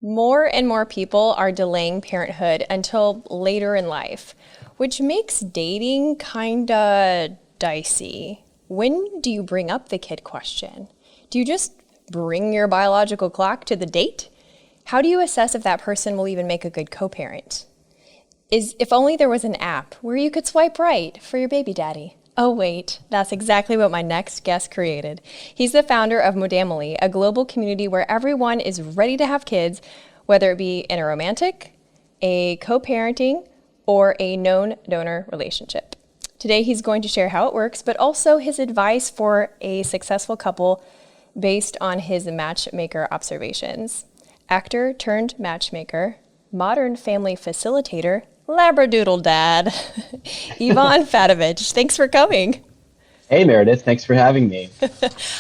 More and more people are delaying parenthood until later in life, which makes dating kinda dicey. When do you bring up the kid question? Do you just bring your biological clock to the date? How do you assess if that person will even make a good co-parent? If only there was an app where you could swipe right for your baby daddy. Oh wait, that's exactly what my next guest created. He's the founder of Modamily, a global community where everyone is ready to have kids, whether it be in a romantic, a co-parenting, or a known donor relationship. Today he's going to share how it works, but also his advice for a successful couple based on his matchmaker observations. Actor turned matchmaker, modern family facilitator, Labradoodle dad, Ivan Fatovic. Thanks for coming. Hey Meredith, thanks for having me. I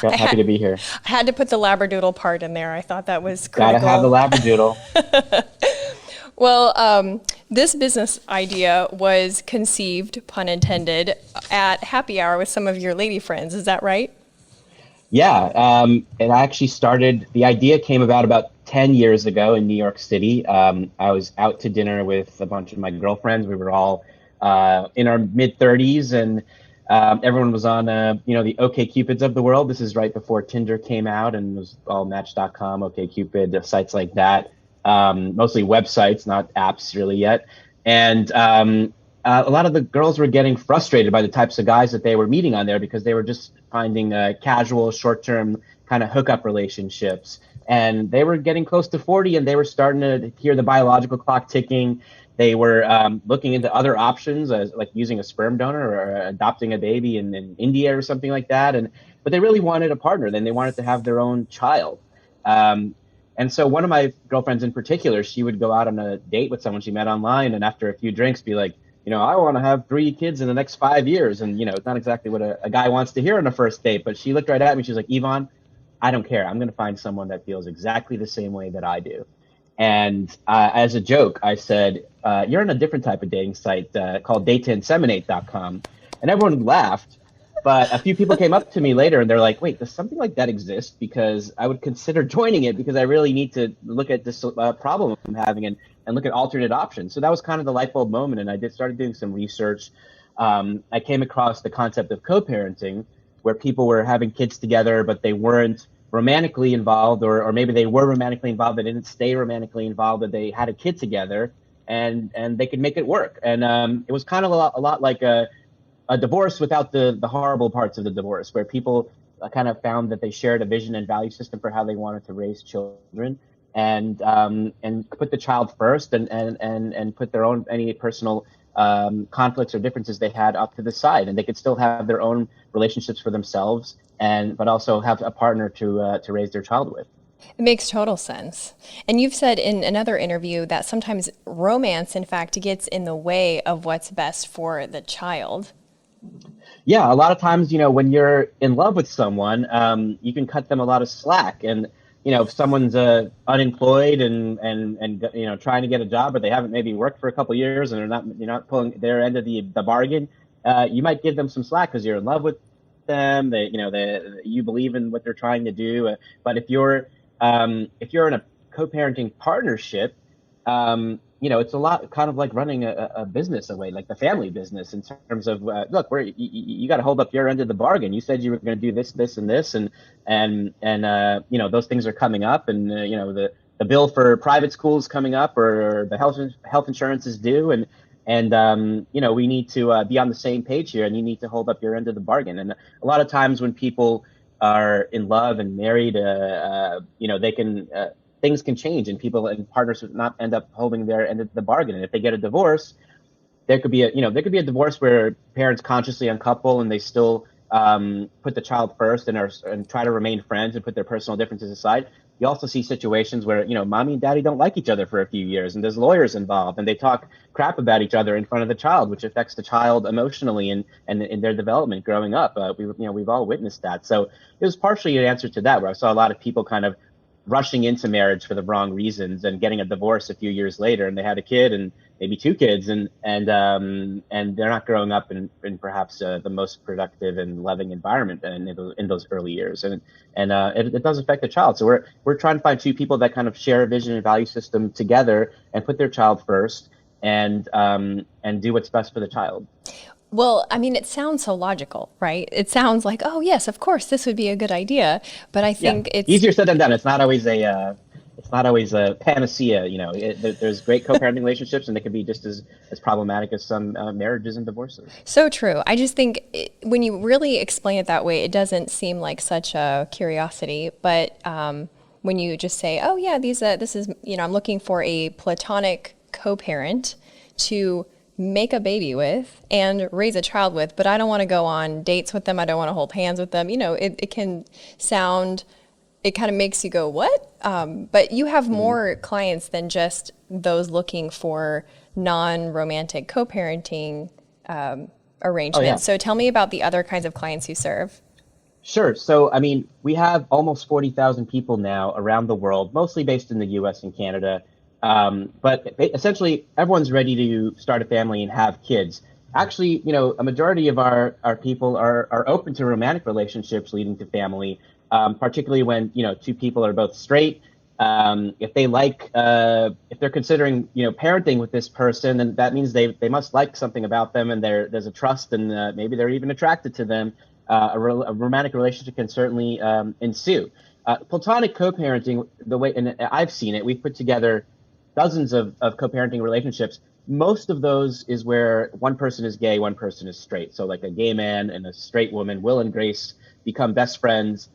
Happy had to be here. I had to put the Labradoodle part in there. I thought that was Gotta have the critical. Labradoodle. Well, this business idea was conceived, pun intended, at happy hour with some of your lady friends. Is that right? Yeah, it actually started, the idea came about 10 years ago in New York City. I was out to dinner with a bunch of my girlfriends. We were all in our mid 30s and everyone was on, the OkCupids of the world. This is right before Tinder came out and it was all Match.com, OkCupid, sites like that. Mostly websites, not apps really yet. And a lot of the girls were getting frustrated by the types of guys that they were meeting on there because they were just finding casual, short-term kind of hookup relationships. And they were getting close to 40 and they were starting to hear the biological clock ticking. They were looking into other options, like using a sperm donor or adopting a baby in India or something like that. But they really wanted a partner. Then they wanted to have their own child. Um, and so one of my girlfriends in particular, she would go out on a date with someone she met online, and after a few drinks, be like, I want to have 3 kids in the next 5 years. And, it's not exactly what a guy wants to hear on a first date. But she looked right at me. She's like, Yvonne, I don't care. I'm going to find someone that feels exactly the same way that I do. And as a joke, I said, you're on a different type of dating site called dateinseminate.com. And everyone laughed. But a few people came up to me later and they're like, wait, does something like that exist? Because I would consider joining it because I really need to look at this problem I'm having and look at alternate options. So that was kind of the light bulb moment. And started doing some research. I came across the concept of co-parenting, where people were having kids together, but they weren't romantically involved, or maybe they were romantically involved, but didn't stay romantically involved, but they had a kid together and they could make it work. And it was kind of a lot like a divorce without the horrible parts of the divorce, where people kind of found that they shared a vision and value system for how they wanted to raise children, and put the child first, and put their own any personal conflicts or differences they had up to the side, and they could still have their own relationships for themselves, but also have a partner to raise their child with. It makes total sense. And you've said in another interview that sometimes romance, in fact, gets in the way of what's best for the child. Yeah, a lot of times, when you're in love with someone, you can cut them a lot of slack. And, if someone's unemployed and trying to get a job, but they haven't maybe worked for a couple of years and you're not pulling their end of the bargain, you might give them some slack because you're in love with them. You believe in what they're trying to do. But if you're in a co-parenting partnership, it's a lot kind of like running a business away, like the family business, in terms of look, you got to hold up your end of the bargain. You said you were going to do this, this, and this, and those things are coming up, and the bill for private schools coming up, or the health insurance is due, and we need to be on the same page here, and you need to hold up your end of the bargain. And a lot of times when people are in love and married, they can. Things can change and people and partners would not end up holding their end of the bargain. And if they get a divorce, there could be a divorce where parents consciously uncouple and they still put the child first and try to remain friends and put their personal differences aside. You also see situations where, mommy and daddy don't like each other for a few years and there's lawyers involved and they talk crap about each other in front of the child, which affects the child emotionally and in their development growing up. We've all witnessed that. So it was partially an answer to that, where I saw a lot of people kind of rushing into marriage for the wrong reasons and getting a divorce a few years later, and they had a kid and maybe two kids, and they're not growing up in perhaps the most productive and loving environment in those early years, and it does affect the child. So we're trying to find two people that kind of share a vision and value system together and put their child first, and do what's best for the child. Well, I mean, it sounds so logical, right? It sounds like, oh, yes, of course, this would be a good idea. But I Yeah, think it's easier said than done. It's not always a panacea. There's great co-parenting relationships, and they can be just as problematic as some marriages and divorces. so true. I just think when you really explain it that way, it doesn't seem like such a curiosity. But when you just say, oh, yeah, this is, I'm looking for a platonic co-parent to make a baby with and raise a child with, but I don't want to go on dates with them. I don't want to hold hands with them. It can sound, it kind of makes you go, what? But you have more clients than just those looking for non-romantic co-parenting Oh yeah. arrangements. So tell me about the other kinds of clients you serve. Sure. So, I mean, we have almost 40,000 people now around the world, mostly based in the US and Canada. But essentially, everyone's ready to start a family and have kids. Actually, a majority of our people are open to romantic relationships leading to family, particularly when, two people are both straight. If they're considering, parenting with this person, then that means they must like something about them, and there's a trust, and maybe they're even attracted to them. A romantic relationship can certainly ensue. Platonic co-parenting, the way, and I've seen it, we've put together dozens of co-parenting relationships. Most of those is where one person is gay, one person is straight. So like a gay man and a straight woman, Will and Grace, become best friends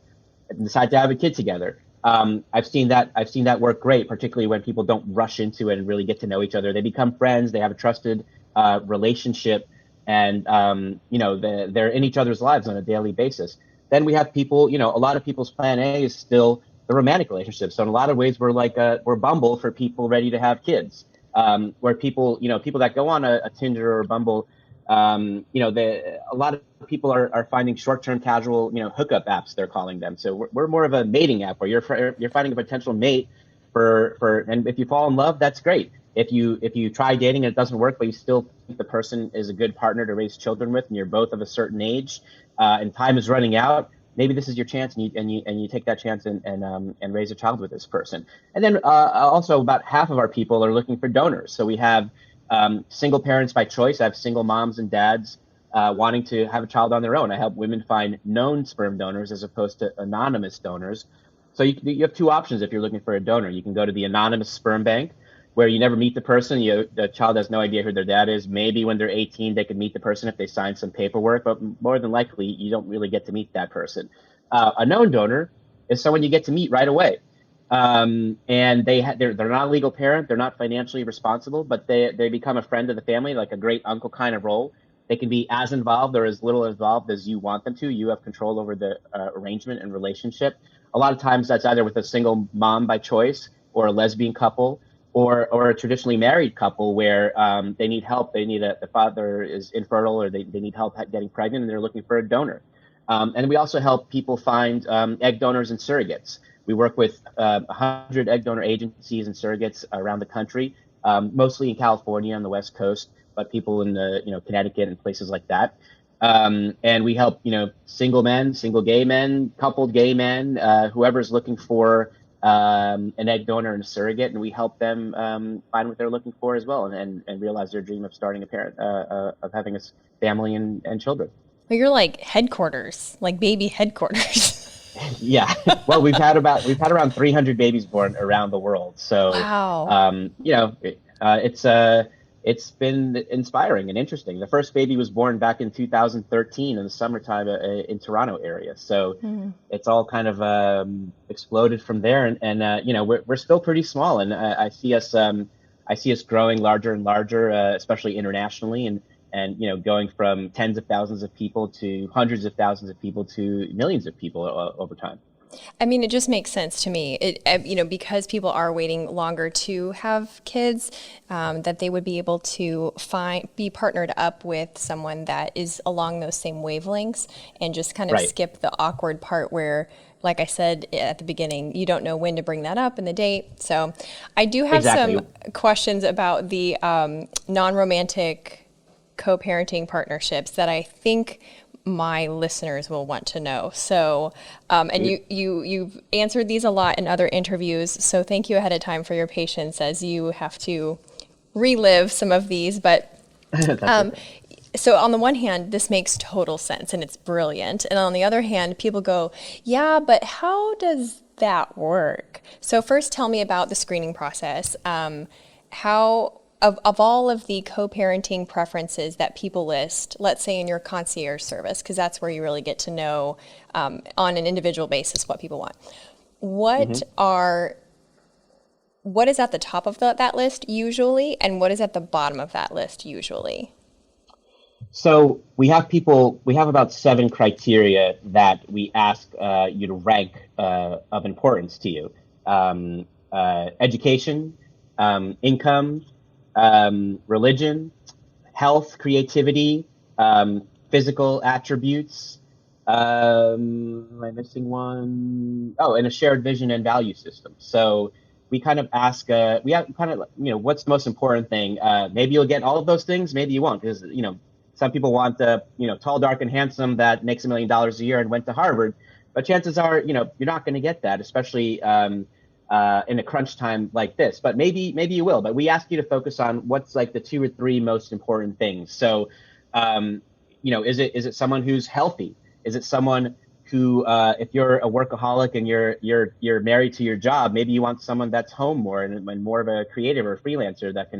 and decide to have a kid together. I've seen that work great, particularly when people don't rush into it and really get to know each other. They become friends. They have a trusted relationship, and they're in each other's lives on a daily basis. Then we have people. A lot of people's plan A is still the romantic relationship. So in a lot of ways, we're Bumble for people ready to have kids. Where people that go on a Tinder or Bumble, a lot of people are finding short-term casual, hookup apps, they're calling them. So we're more of a mating app where you're finding a potential mate and if you fall in love, that's great. If you try dating and it doesn't work, but you still think the person is a good partner to raise children with, and you're both of a certain age, and time is running out, maybe this is your chance, and you take that chance and raise a child with this person. And then also about half of our people are looking for donors. So we have single parents by choice. I have single moms and dads wanting to have a child on their own. I help women find known sperm donors as opposed to anonymous donors. So you have two options if you're looking for a donor. You can go to the anonymous sperm bank, where you never meet the person. The child has no idea who their dad is. Maybe when they're 18, they could meet the person if they sign some paperwork, but more than likely, you don't really get to meet that person. A known donor is someone you get to meet right away. And they're not a legal parent. They're not financially responsible, but they become a friend of the family, like a great uncle kind of role. They can be as involved or as little involved as you want them to. You have control over the arrangement and relationship. A lot of times that's either with a single mom by choice, or a lesbian couple, or a traditionally married couple where they need help. They need the father is infertile, or they need help getting pregnant, and they're looking for a donor. And we also help people find egg donors and surrogates. We work with 100 egg donor agencies and surrogates around the country, mostly in California on the West Coast, but people in Connecticut and places like that. And we help single men, single gay men, coupled gay men, whoever's looking for an egg donor and a surrogate, and we help them find what they're looking for as well, and realize their dream of starting of having a family and children. Well, you're like headquarters, like baby headquarters. Yeah. Well, we've had around 300 babies born around the world. So, Wow. it's been inspiring and interesting. The first baby was born back in 2013 in the summertime in Toronto area. So it's all kind of exploded from there. And we're still pretty small. And I see us growing larger and larger, especially internationally. And going from tens of thousands of people to hundreds of thousands of people to millions of people over time. I mean, it just makes sense to me. Because people are waiting longer to have kids, that they would be able to be partnered up with someone that is along those same wavelengths, and just kind of Right. skip the awkward part where like I said at the beginning, you don't know when to bring that up in the date. So I do have Exactly. some questions about the non-romantic co-parenting partnerships that I think my listeners will want to know. So, and you've answered these a lot in other interviews. So thank you ahead of time for your patience as you have to relive some of these. But That's okay. so on the one hand, this makes total sense and it's brilliant. And on the other hand, people go, yeah, but how does that work? So first tell me about the screening process. How of all of the co-parenting preferences that people list, let's say in your concierge service, because that's where you really get to know on an individual basis what people want. hmm What are what is at the top of that list usually, and what is at the bottom of that list usually? So we have about 7 criteria that we ask you to rank of importance to you. Education, income, religion, health, creativity, physical attributes. Am I missing one? Oh, and a shared vision and value system. So we kind of ask, we have kind of, what's the most important thing? Maybe you'll get all of those things, maybe you won't, because, some people want the, tall, dark, and handsome that makes $1 million a year and went to Harvard. But chances are, you're not going to get that, especially in a crunch time like this. But maybe you will. But we ask you to focus on what's like the 2 or 3 most important things. So, is it someone who's healthy? Is it someone who, if you're a workaholic and you're married to your job, maybe you want someone that's home more and more of a creative or a freelancer that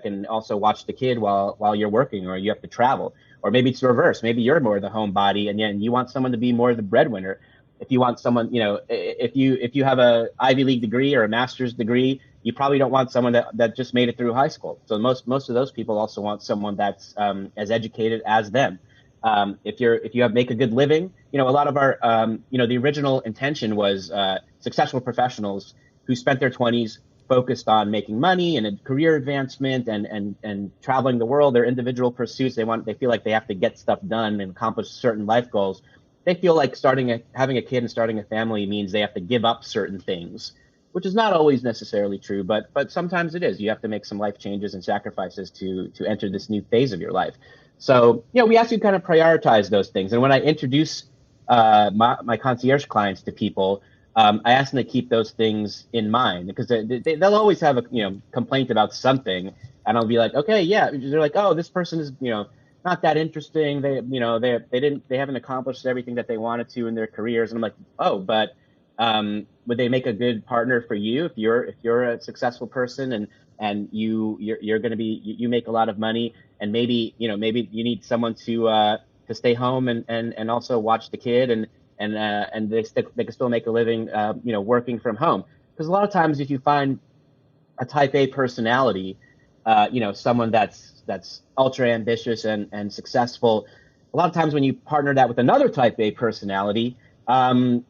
can also watch the kid while you're working, or you have to travel. Or maybe it's reverse. Maybe you're more the homebody and then you want someone to be more the breadwinner. If you want someone, if you have a Ivy League degree or a master's degree, you probably don't want someone that just made it through high school. So most of those people also want someone that's as educated as them. If you have make a good living, a lot of our the original intention was successful professionals who spent their 20s focused on making money and a career advancement and traveling the world, their individual pursuits. They feel like they have to get stuff done and accomplish certain life goals. They feel like having a kid and starting a family means they have to give up certain things, which is not always necessarily true, but sometimes it is. You have to make some life changes and sacrifices to enter this new phase of your life. So, we ask you to kind of prioritize those things. And when I introduce my concierge clients to people, I ask them to keep those things in mind because they'll always have a complaint about something, and I'll be like, okay, yeah. They're like, oh, this person is not that interesting. They haven't accomplished everything that they wanted to in their careers, and I'm like, oh, but would they make a good partner for you if you're a successful person and you're going to be you make a lot of money, and maybe you need someone to stay home and also watch the kid and they can still make a living working from home, because a lot of times if you find a type A personality, someone that's ultra ambitious and successful, a lot of times when you partner that with another type A personality, then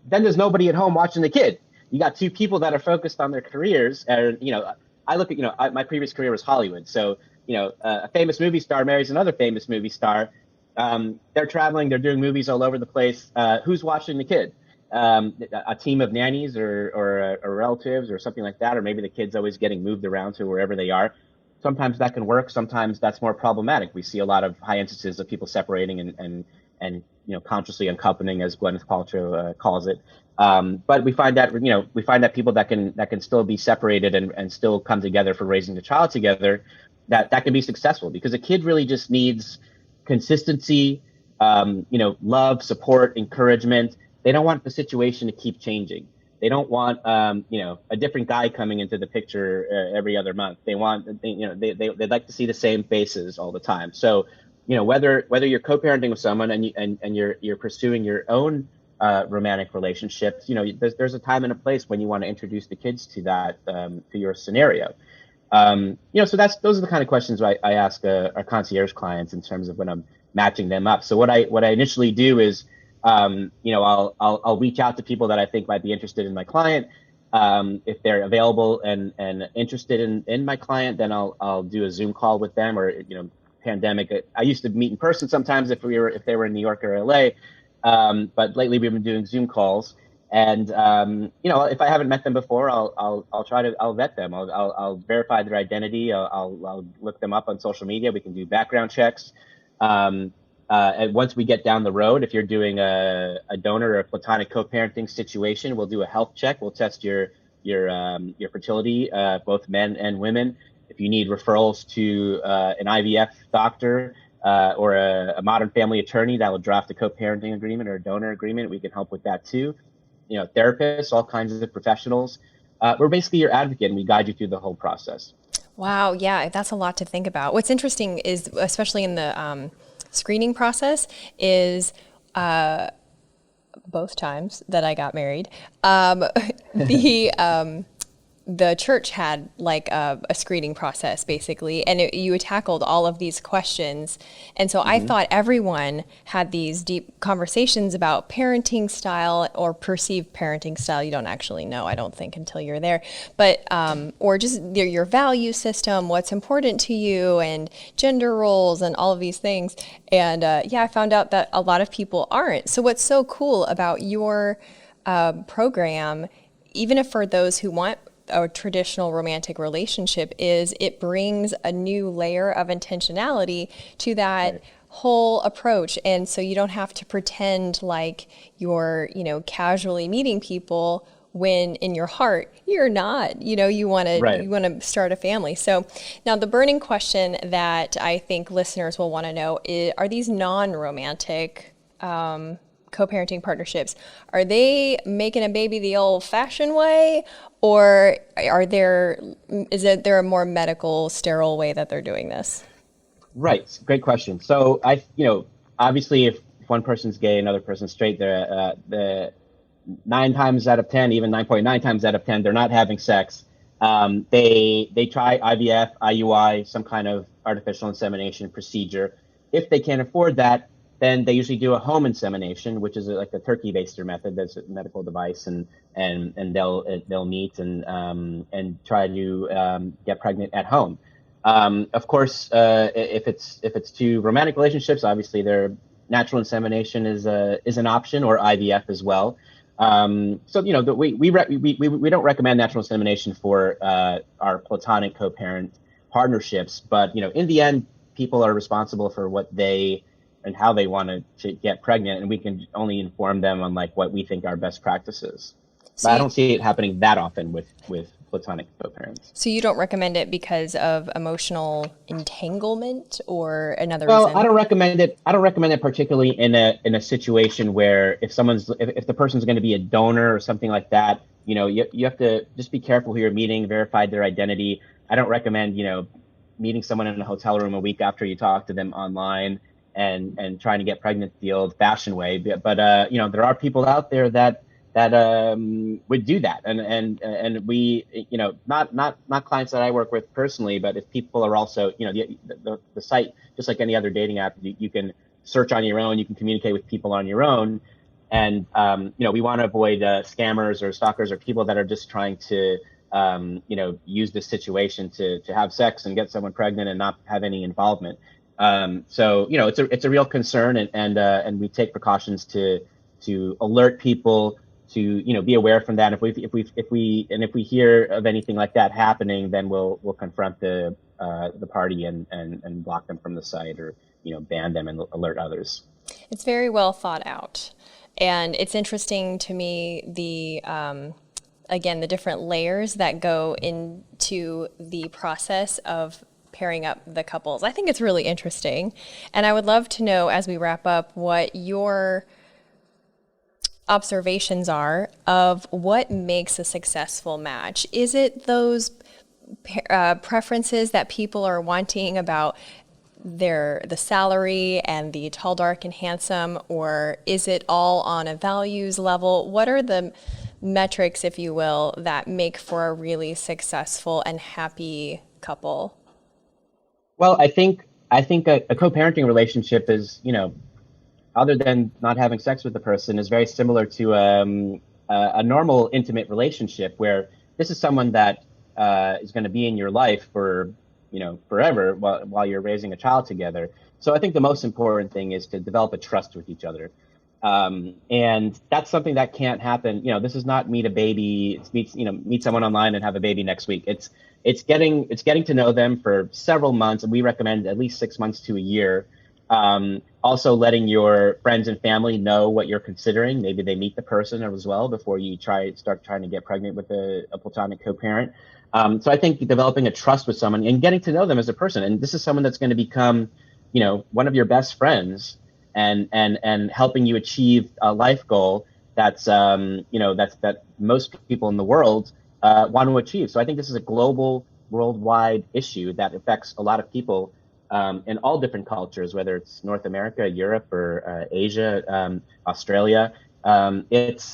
there's nobody at home watching the kid. You got 2 people that are focused on their careers, and I look at my previous career was Hollywood, so a famous movie star marries another famous movie star. They're traveling, they're doing movies all over the place. Who's watching the kid? A team of nannies or relatives or something like that, or maybe the kid's always getting moved around to wherever they are. Sometimes that can work. Sometimes that's more problematic. We see a lot of high instances of people separating and consciously uncoupling, as Gwyneth Paltrow calls it. But we find that people that can still be separated and still come together for raising the child together, that can be successful, because a kid really just needs consistency, love, support, encouragement. They don't want the situation to keep changing. They don't want, a different guy coming into the picture every other month. They want, they'd like to see the same faces all the time. So, whether you're co-parenting with someone and you're pursuing your own romantic relationships, there's a time and a place when you want to introduce the kids to that, to your scenario. So those are the kind of questions I ask our concierge clients in terms of when I'm matching them up. So what I initially do is, I'll reach out to people that I think might be interested in my client. If they're available and interested in my client, then I'll do a Zoom call with them, or pandemic. I used to meet in person sometimes if they were in New York or LA. But lately we've been doing Zoom calls. And if I haven't met them before, I'll vet them. I'll verify their identity. I'll look them up on social media. We can do background checks. And once we get down the road, if you're doing a donor or a platonic co-parenting situation, we'll do a health check. We'll test your fertility, both men and women. If you need referrals to an IVF doctor or a modern family attorney that will draft a co-parenting agreement or a donor agreement, we can help with that too. Therapists, all kinds of professionals. We're basically your advocate, and we guide you through the whole process. Wow, yeah, that's a lot to think about. What's interesting is, especially in the screening process, is both times that I got married, the church had like a screening process basically, and you tackled all of these questions. And so I thought everyone had these deep conversations about parenting style or perceived parenting style. You don't actually know, I don't think, until you're there, but or just your value system, what's important to you, and gender roles and all of these things. And I found out that a lot of people aren't. So what's so cool about your program, even if for those who want a traditional romantic relationship, is it brings a new layer of intentionality to that whole approach. And so you don't have to pretend like you're, casually meeting people when in your heart you're not. You want to start a family. So now the burning question that I think listeners will want to know is, are these non-romantic co-parenting partnerships, are they making a baby the old-fashioned way, or is there a more medical, sterile way that they're doing this? Right, great question. So obviously, if one person's gay, another person's straight, the 9 times out of 10, even 9.9 times out of 10, they're not having sex. They try IVF, IUI, some kind of artificial insemination procedure. If they can't afford that, then they usually do a home insemination, which is like a turkey baster method. That's a medical device, and they'll meet and try to get pregnant at home. Of course, if it's two romantic relationships, obviously their natural insemination is an option, or IVF as well. So we don't recommend natural insemination for our platonic co-parent partnerships, but in the end, people are responsible for what they and how they want to get pregnant, and we can only inform them on like what we think are best practices. But I don't see it happening that often with platonic co-parents. So you don't recommend it because of emotional entanglement or another reason? Well, I don't recommend it. I don't recommend it particularly in a situation where if the person's going to be a donor or something like that, you have to just be careful who you're meeting, verify their identity. I don't recommend meeting someone in a hotel room a week after you talk to them online and trying to get pregnant the old-fashioned way. But there are people out there that would do that, and we, not clients that I work with personally, but if people are also, the site, just like any other dating app, you can search on your own, you can communicate with people on your own, and we want to avoid scammers or stalkers or people that are just trying to use this situation to have sex and get someone pregnant and not have any involvement. So it's a real concern, and we take precautions to alert people to be aware from that. If we hear of anything like that happening, then we'll confront the party and block them from the site, or ban them and alert others. It's very well thought out, and it's interesting to me again the different layers that go into the process of pairing up the couples. I think it's really interesting, and I would love to know, as we wrap up, what your observations are of what makes a successful match. Is it those preferences that people are wanting about the salary and the tall, dark, and handsome, or is it all on a values level? What are the metrics, if you will, that make for a really successful and happy couple? Well, I think a co-parenting relationship is, other than not having sex with the person, is very similar to a normal intimate relationship, where this is someone that is going to be in your life for forever while you're raising a child together. So I think the most important thing is to develop a trust with each other. And that's something that can't happen. This is not meet a baby. It's meet someone online and have a baby next week. It's getting to know them for several months, and we recommend at least 6 months to a year. Also letting your friends and family know what you're considering. Maybe they meet the person as well before you start trying to get pregnant with a platonic co-parent. So I think developing a trust with someone and getting to know them as a person, and this is someone that's going to become, one of your best friends, and helping you achieve a life goal that most people in the world want to achieve. So I think this is a global, worldwide issue that affects a lot of people in all different cultures, whether it's North America, Europe, or Asia, Australia. It's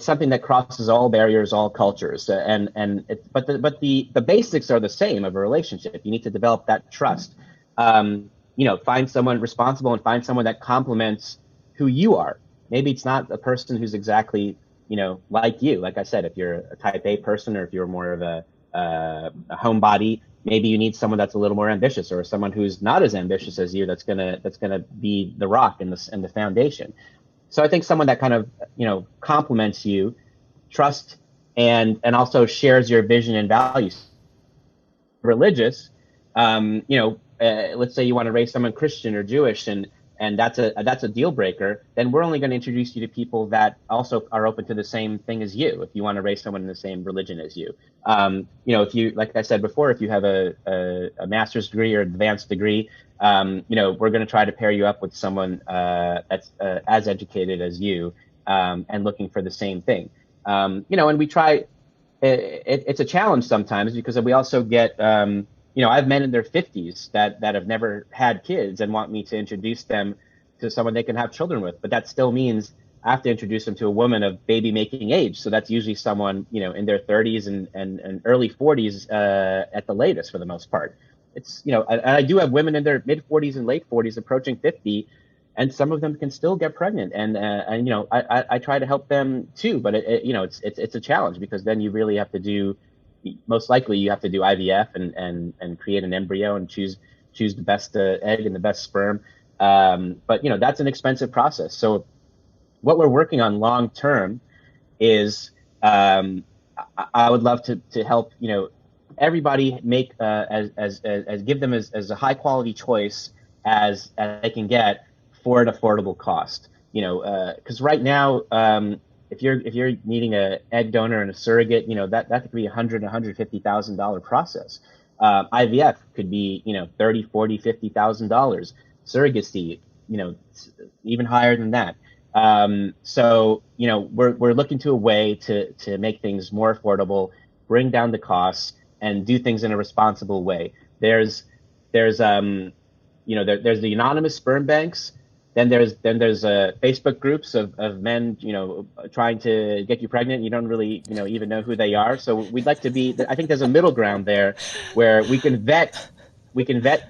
something that crosses all barriers, all cultures, but the basics are the same of a relationship. You need to develop that trust. Find someone responsible and find someone that complements who you are. Maybe it's not a person who's exactly, like you. Like I said, if you're a type A person, or if you're more of a homebody, maybe you need someone that's a little more ambitious, or someone who's not as ambitious as you. That's gonna be the rock and the foundation. So I think someone that kind of, complements you, trust, and also shares your vision and values. Religious, let's say you want to raise someone Christian or Jewish, and that's a deal breaker. Then we're only going to introduce you to people that also are open to the same thing as you. If you want to raise someone in the same religion as you, if you, like I said before, if you have a master's degree or advanced degree, we're going to try to pair you up with someone that's as educated as you, and looking for the same thing. And we try. It's a challenge sometimes, because we also get, I have men in their 50s that have never had kids and want me to introduce them to someone they can have children with. But that still means I have to introduce them to a woman of baby making age. So that's usually someone, in their 30s and early 40s at the latest, for the most part. It's, I do have women in their mid 40s and late 40s approaching 50, and some of them can still get pregnant. And I try to help them too. But it's a challenge, because then you really have to do, most likely you have to do IVF and create an embryo and choose the best egg and the best sperm. But that's an expensive process. So what we're working on long term is, I would love to help everybody make as give them as a high quality choice as they can get for an affordable cost. Because right now, if you're needing an egg donor and a surrogate, that could be $150,000 process. IVF could be $30,000, $40,000, $50,000. Surrogacy, even higher than that. So we're looking to a way to make things more affordable, bring down the costs, and do things in a responsible way. There's the anonymous sperm banks. Then there's Facebook groups of men, trying to get you pregnant. You don't really, even know who they are. So we'd like to be. I think there's a middle ground there where we can vet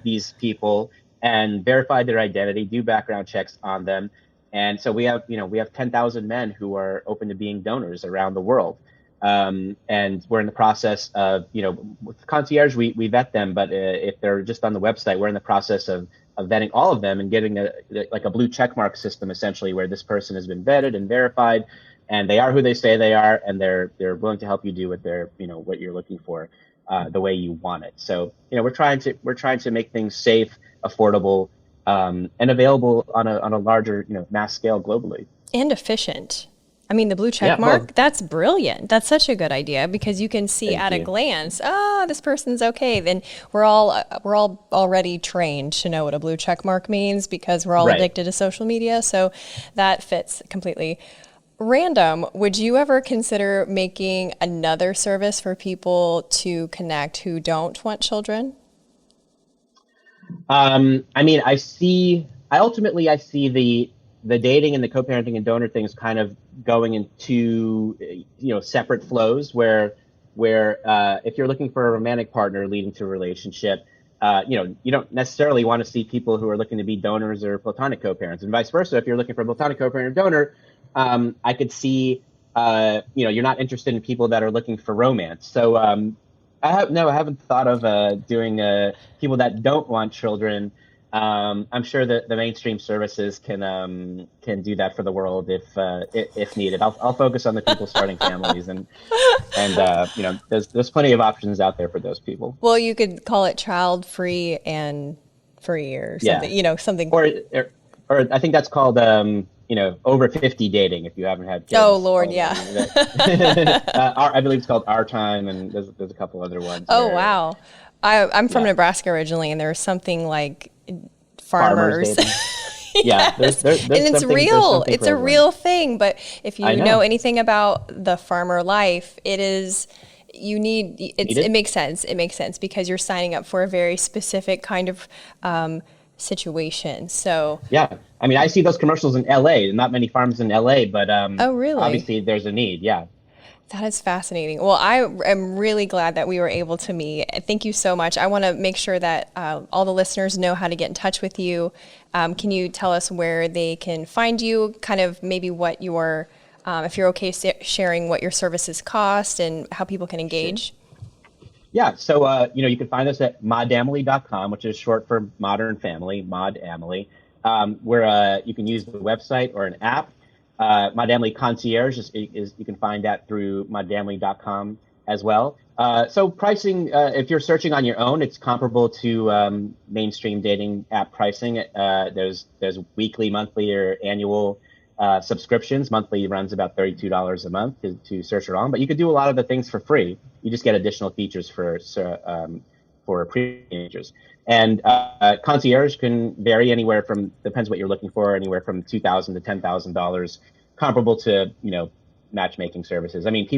these people and verify their identity, do background checks on them, and so we have 10,000 men who are open to being donors around the world. And we're in the process of, with concierge, we vet them, but if they're just on the website, we're in the process of vetting all of them and getting a blue checkmark system, essentially, where this person has been vetted and verified, and they are who they say they are, and they're willing to help you do what what you're looking for, the way you want it. So we're trying to make things safe, affordable, and available on a larger mass scale globally, and efficient. I mean, the blue check mark, that's brilliant. That's such a good idea, because you can see at a glance, this person's okay. Then we're all already trained to know what a blue check mark means, because we're all addicted to social media. So that fits completely. Random, would you ever consider making another service for people to connect who don't want children? I ultimately see the dating and the co-parenting and donor things kind of going into separate flows, where if you're looking for a romantic partner leading to a relationship, you don't necessarily want to see people who are looking to be donors or platonic co-parents, and vice versa. If you're looking for a platonic co-parent or donor, I could see you're not interested in people that are looking for romance. So I haven't thought of doing people that don't want children. I'm sure that the mainstream services can do that for the world if needed. I'll focus on the people starting families, and you know, there's plenty of options out there for those people. Well, you could call it child free and free or something, Yeah, you know, something. or I think that's called you know, over 50 dating if you haven't had Oh, kids Lord, yeah. already. I believe it's called Our Time, and there's a couple other ones Oh, where wow. I'm from yeah, Nebraska originally, and there's something like farmers farmers. dating. Yeah, Yes. And it's there's real. something It's for a everyone. real thing. But if I you know know. anything about the farmer life, it Needed? makes sense. It makes sense because you're signing up for a very specific kind of situation. So, Yeah. I mean, I see those commercials in LA, not many farms in LA, but oh, really? obviously there's a need. Yeah. That is fascinating. Well, I am really glad that we were able to meet. Thank you so much. I want to make sure that all the listeners know how to get in touch with you. Can you tell us where they can find you, kind of maybe what your, if you're okay sharing what your services cost and how people can Sure. engage? Yeah. So, you know, you can find us at modamily.com, which is short for Modern Family, Modamily, where you can use the website or an app. Modamily Concierge you can find that through modamily.com as well. So pricing, if you're searching on your own, it's comparable to mainstream dating app pricing. There's weekly, monthly, or annual subscriptions. Monthly runs about $32 a month to search around, but you could do a lot of the things for free. You just get additional features for pre-teenagers. And concierge can vary anywhere from, depends what you're looking for, anywhere from $2,000 to $10,000, comparable to, you know, matchmaking services. I mean,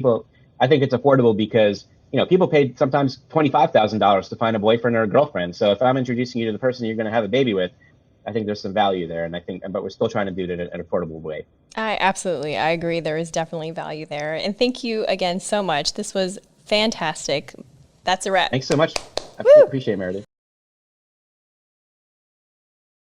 I think it's affordable because, you know, people pay sometimes $25,000 to find a boyfriend or a girlfriend. So if I'm introducing you to the person you're going to have a baby with, I think there's some value there. And but we're still trying to do it in an affordable way. I agree. There is definitely value there. And thank you again so much. This was fantastic. That's a wrap. Thanks so much. I Woo! appreciate it, Meredith.